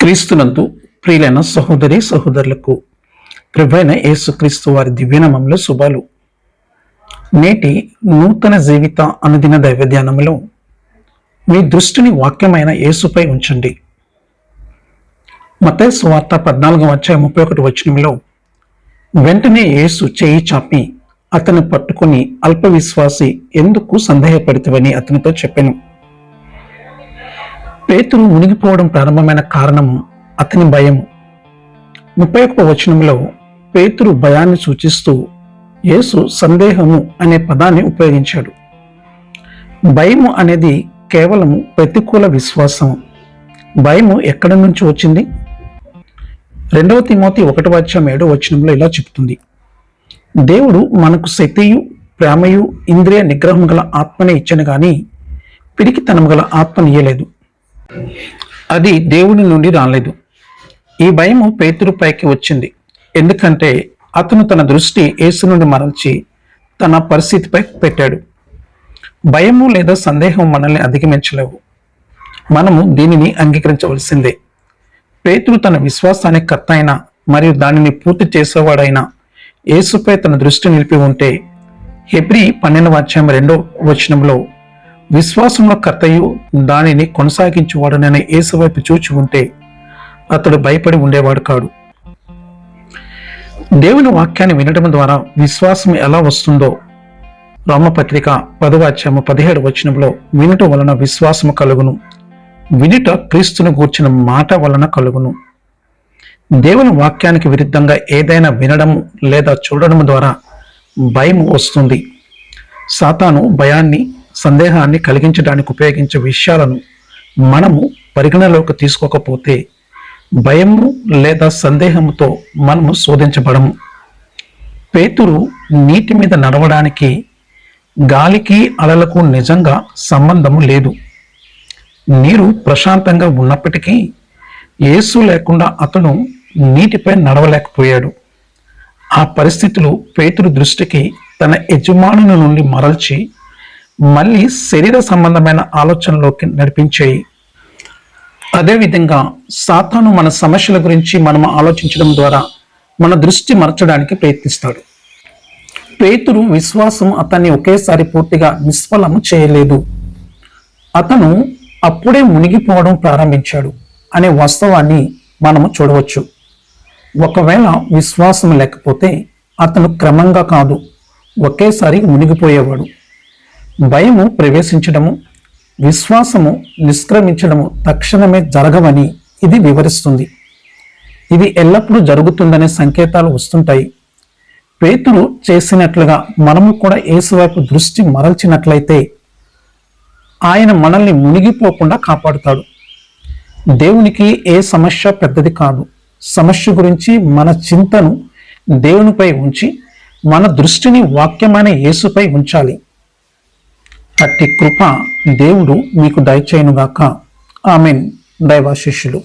క్రీస్తునందు ప్రియులైన సహోదరి సహోదరులకు ప్రభువైన యేసుక్రీస్తు వారి దివ్యనామములో శుభాలు. నేటి నూతన జీవిత అనుదిన దైవ ధ్యానములో మీ దృష్టిని వాక్యమైన యేసుపై ఉంచండి. మత్తయి సువార్త 14:31 వెంటనే యేసు చేయి చాపి అతను పట్టుకుని అల్ప విశ్వాసి ఎందుకు సందేహపడితివని అతనితో చెప్పెను. పేతురు మునిగిపోవడం ప్రారంభమైన కారణము అతని భయము. 31 పేతురు భయాన్ని సూచిస్తూ యేసు సందేహము అనే పదాన్ని ఉపయోగించాడు. భయము అనేది కేవలము ప్రతికూల విశ్వాసము. భయము ఎక్కడి నుంచి వచ్చింది? 2 తిమోతి 1:7 ఇలా చెప్తుంది, దేవుడు మనకు శక్తియు ప్రేమయు ఇంద్రియ నిగ్రహం గల ఆత్మనే ఇచ్చను గాని పిరికితనము గల ఆత్మనియ్యలేదు. అది దేవుని నుండి రాలేదు. ఈ భయము పేతురు పైకి వచ్చింది ఎందుకంటే అతను తన దృష్టి యేసు నుండి మరల్చి తన పరిస్థితిపై పెట్టాడు. భయము లేదా సందేహం మనల్ని అధిగమించలేవు. మనము దీనిని అంగీకరించవలసిందే. పేతురు తన విశ్వాసానికి కర్త అయిన మరియు దానిని పూర్తి చేసేవాడైన యేసుపై తన దృష్టి నిలిపి ఉంటే హెబ్రీ 12:2 విశ్వాసంలో కర్తయు దానిని కొనసాగించేవాడుననే యేసు వైపు చూచి ఉంటే అతడు భయపడి ఉండేవాడు కాడు. దేవుని వాక్యాన్ని వినడం ద్వారా విశ్వాసం ఎలా వస్తుందో రోమపత్రిక 10:17 వినుట వలన విశ్వాసము కలుగును, వినుట క్రీస్తును గూర్చిన మాట వలన కలుగును. దేవుని వాక్యానికి విరుద్ధంగా ఏదైనా వినడము లేదా చూడడం ద్వారా భయం వస్తుంది. సాతాను భయాన్ని సందేహాన్ని కలిగించడానికి ఉపయోగించే విషయాలను మనము పరిగణలోకి తీసుకోకపోతే భయము లేదా సందేహముతో మనము శోధించబడము. పేతురు నీటి మీద నడవడానికి గాలికి అలలకు నిజంగా సంబంధము లేదు. నీరు ప్రశాంతంగా ఉన్నప్పటికీ యేసు లేకుండా అతను నీటిపై నడవలేకపోయాడు. ఆ పరిస్థితులు పేతురు దృష్టికి తన యజమానుని నుండి మరల్చి మళ్ళీ శరీర సంబంధమైన ఆలోచనలోకి నడిపించాయి. అదేవిధంగా సాతాను మన సమస్యల గురించి మనం ఆలోచించడం ద్వారా మన దృష్టి మరచడానికి ప్రయత్నిస్తాడు. పేతురు విశ్వాసం అతన్ని ఒకేసారి పూర్తిగా నిష్ఫలము చేయలేదు. అతను అప్పుడే మునిగిపోవడం ప్రారంభించాడు అనే వాస్తవాన్ని మనము చూడవచ్చు. ఒకవేళ విశ్వాసం లేకపోతే అతను క్రమంగా కాదు, ఒకేసారి మునిగిపోయేవాడు. భయము ప్రవేశించడము, విశ్వాసము నిష్క్రమించడము తక్షణమే జరగవని ఇది వివరిస్తుంది. ఇది ఎల్లప్పుడూ జరుగుతుందనే సంకేతాలు వస్తుంటాయి. పేతురు చేసినట్లుగా మనము కూడా యేసు వైపు దృష్టి మరల్చినట్లయితే ఆయన మనల్ని మునిగిపోకుండా కాపాడుతాడు. దేవునికి ఏ సమస్య పెద్దది కాదు. సమస్య గురించి మన చింతను దేవునిపై ఉంచి మన దృష్టిని వాక్యమైన యేసుపై ఉంచాలి. అట్టి కృప దేవుడు మీకు దయచేయునుగాక. ఆమేన్. దైవాశీస్సులు.